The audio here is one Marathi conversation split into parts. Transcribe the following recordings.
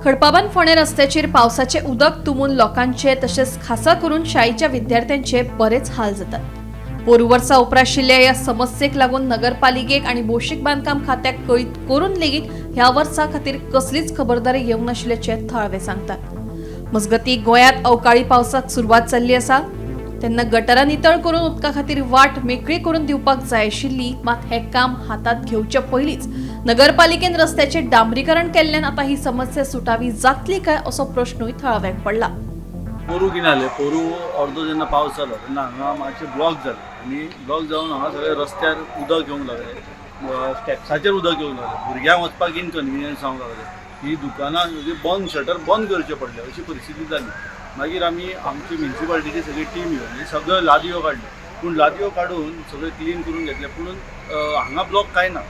खडपाबान फोंडे रस्त्याचेर पावसाचे उदक तुंबून लोकांचे तशेंच खासा करून शाळेच्या विद्यार्थ्यांचे बरेच हाल जातात। पोरू वर्सा उपराशिल्ल्या ह्या समस्येक लागून नगरपालिकेक आणि भौशीक बांदकाम खात्याक कळीत करून लेगीत ह्या वर्सा खातीर कसलीच खबरदारी येवंक नाशिल्ल्याचे थळावे सांगतात। मजगती गोंयांत अवकाळी पावसाक सुरवात जाल्ली आसा तेन्ना गटारां नितळ करून उदका खातीर वाट मेकळी करून दिवपाक जाय आशिल्ली, मात हे काम हातात घेवच्या पयलींच नगरपालिकेन रस्त्याचे डांबरीकरण केल्ल्यान आता ही समस्या सुटावी जातली काय असो प्रश्नूय थळाव्याक पडला। पोरू कितें जालें, पोरू अर्दो जेन्ना पावस जालो तेन्ना हांगा मातशें ब्लॉक जालें आनी ब्लॉक जावन हांगा सगळे रस्त्यार उदक येवंक लागलें, स्टेप्साचेर उदक येवंक लागलें, भुरग्यांक वचपाक इनकन्विनियन्स जावंक लागलें। ही दुकानां बंद शटर बंद करचे पडले अशी परिस्थिती जाली। मागीर आमी आमची म्युनिसिपालिटीची सगळी टीम येवन सगळ्यो लादयो काडल्यो, पूण लादयो काडून सगळें क्लीन करून घेतले, पूण हांगा ब्लॉक कांय ना।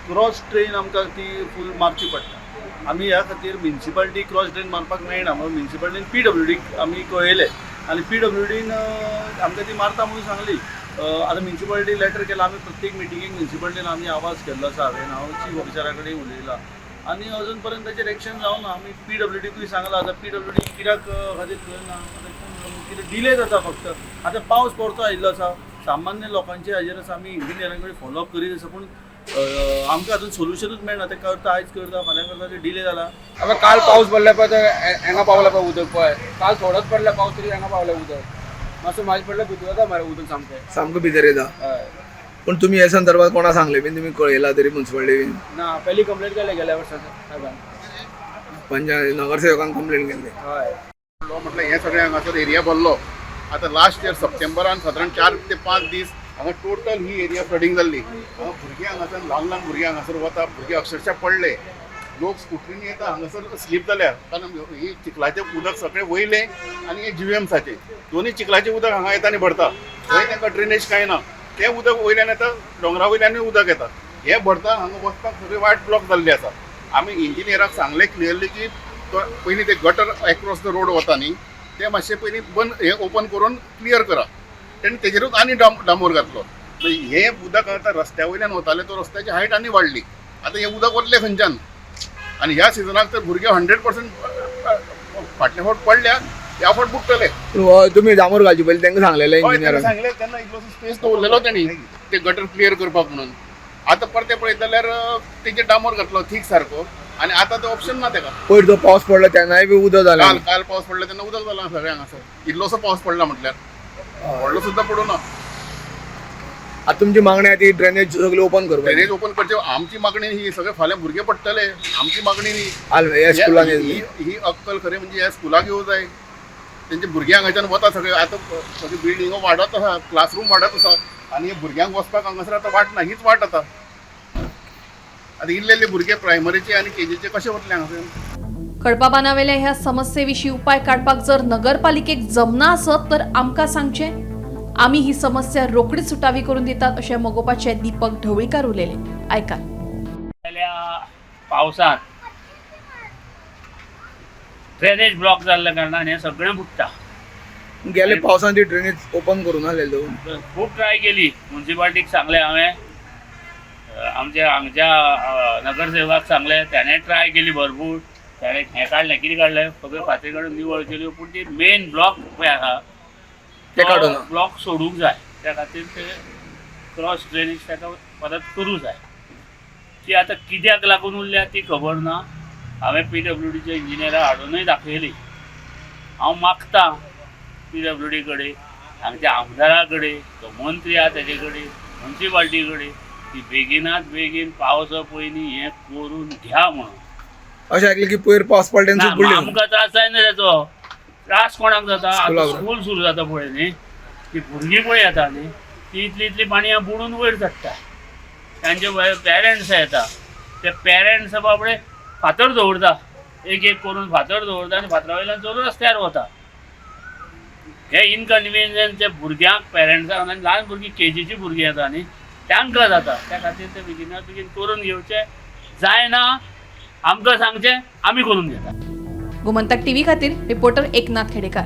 क्रॉस ड्रेन आमकां ती फूल मारची पडटा। आमी ह्या खातीर म्युनिसिपालिटी क्रॉस ड्रेन मारपाक मेळना म्हणून म्युनिसिपालिटीन PWDक आमी कळयलें आनी PWDन आमकां ती मारता म्हणून सांगली। आतां म्युनिसिपालिटी लेटर केला, आमी प्रत्येक मिटिंगेक म्युनिसिपालिटीन आमी आवाज केल्लो आसा, हांव चीफ ऑफिसरा कडेन उलयलां आनी अजून पर्यंत ताचेर एक्शन जावना। आमी PWDकूय सांगलां, आतां PWD कित्याक खातीर करना, कितें डिले जाता फक्त। आतां पावस परतो आयिल्लो आसा, सामान्य लोकांचे हाजेर आमी इंजिनियरां कडेन फॉलोअप करीत आसा, पूण आमकां अजून सोल्युशनूच मेळना। ते करता आयज करता फाल्यां करता, ते डिले जाला। आता काल पाऊस पडला पळय हांगा पावला पळय उदक पळय, काल थोडोच पडला पावस तरी हांगा पावलें उदक। मातसो म्हाज पडला भितर येता मरे उदक सामकें भितर येता। पण तुम्ही ह्या संदर्भात कोणा सांगले बीन, तुम्ही कळयला तरी म्युनिसिपालिटी बीन? ना, पहिली कंप्लेंट केल्या गेल्या वर्साच्या पंचायत नगरसेवकांक कंप्लेंट केली। हय म्हटलं हे सगळे हांगासर एरिया भरलो। आता लास्ट इयर सप्टेंबरान साधारण 4 ते 5 दीस हांगा टोटल ही एरिया फ्लडिंग जाल्ली। भुरगे हांगासर ल्हान ल्हान भुरगे हांगासर वता, भुरगे अक्षरशः पडले, लोक स्कुटरीनी येता हांगासर स्लीप जाल्यार, कारण ही चिखलाचें उदक सगळें वयलें आनी हे GVMसाचें दोन्ही चिखलाचें उदक हांगा येता आनी भरता। थंय तांकां ड्रेनेज कांय ना, तें उदक वयल्यान येता, डोंगरा वयल्यानूय उदक येता, हे भरता हांगा वचपाक सगळी वाट ब्लॉक जाल्ली आसा। आमी इंजिनियराक सांगलें क्लियरली की पयलीं ते गटर एक्रॉस द रोड वता न्ही, ते मातशें पयलीं बंद हे ओपन करून क्लियर करा। तेणें तेजेरूच आनी डांबोर घातलो। हे उदक आतां रस्त्या वयल्यान वतालें, तो रस्त्याची हायट आनी वाडली। आतां हे उदक वतलें खंयच्यान? आनी ह्या सिजनाक तर भुरगे 100% फाटल्या फावट पडल्या, ह्या फावट बुडटले। तुम्ही डांबोर घालची पयलीं तांकां सांगलेलें इंजिनियरांक? सांगलें तेन्ना इतलोसो स्पेस दवरलेलो तेणी ते गटर क्लियर करपाक म्हणून। आतां परते पळयत जाल्यार तेजेर डांबोर घातलो थीक सारको, आनी आतां तो ऑप्शन ना तेका। पयर जो पावस पडलो तेन्नाय बी उदक जालें? काल पावस पडला तेन्ना उदक जालां सगळ्या हांगासर। इल्लोसो पावस पडला म्हटल्यार व्हडलो सुद्दां पडूना। आतां तुमची मागणी आहा ती ड्रेनेज सगळी ओपन करपाची? ड्रेनेज ओपन करचे आमची मागणी ही, सगळे फाल्यां भुरगे पडटले, आमची मागणी न्ही। ह्या स्कुलान ही अक्कल खरें म्हणजे ह्या स्कुलाक येवं जाय। तेंचे भुरगे हांगाच्यान वता सगळे, आतां सगळी बिल्डिंगो वाडत आसा, क्लासरूम वाडत आसा, आनी हे भुरग्यांक वचपाक हांगासर आतां वाट ना, हीच वाट आतां। आतां इल्ले भुरगे प्रायमरीचे आनी KGचे कशे वतले हांगासर? खडपाबानावेल्या ह्या समस्येविशीं उपाय काडपाक जर नगरपालिकेक जमना आसत तर आमकां सांगचें, आमी ही समस्या रोखडीच सुटावी करून दितात अशें मोगोवपाचे दीपक ढवळीकार उलयले। आयका। पावसांत ड्रेनेज ब्लॉक जाल्ल्या कारणान हें सगळें बुडटा। गेले पावसान ती ड्रेनेज ओपन करून आसलेली? खूब ट्राय केली, म्युनिसिपालिटीक सांगलें हांवें, हांगच्या नगरसेवकाक सांगलें, ताणें ट्राय केली भरपूर, ताणें हें काडलें, कितें काडलें, सगळ्यो फाटी काडून निवळ केल्यो, पूण ती मेन ब्लॉक पळय आहा ते काडूना, ब्लॉक सोडूंक जाय। त्या खातीर ते क्रॉस ड्रेनेज ताका परत करूं जाय। ती आतां कित्याक लागून उरल्या ती खबर ना। हांवें PWDच्या इंजिनियराक हाडूनय दाखयली। हांव मागतां PWD कडेन, हांगच्या आमदारा कडेन, तो मंत्री आहा तेजे कडेन, म्युनिसिपालिटी कडेन, ती बेगिनात बेगीन पावसा पयलीं हें करून घ्या म्हणून। अशें आयकलें की पयर पावस पडले आमकां त्रास जायना ताचो, त्रास कोणाक जाता? आतां स्कूल सुरू जाता पळय न्ही, ती भुरगीं पळय येता न्ही, ती इतली पाणी बुडून वयर चडटा, तांचे पेरंट्स येता, ते पेरंट्स बाबडे फातर दवरता, एक करून फातर दवरता आनी फातरा वयल्यान चलून रस्त्यार वता। हे इनकन्विनियन्स ते भुरग्यांक, पेरंट्सांक, आनी ल्हान भुरगीं KGची भुरगीं येता न्ही, तांकां जाता। त्या खातीर ते बेगिनात बेगीन करून घेवचें, जायना आमकां सांगचें, आमी करून घेता। गोमंतक TV खातीर रिपोर्टर एकनाथ खेडेकार।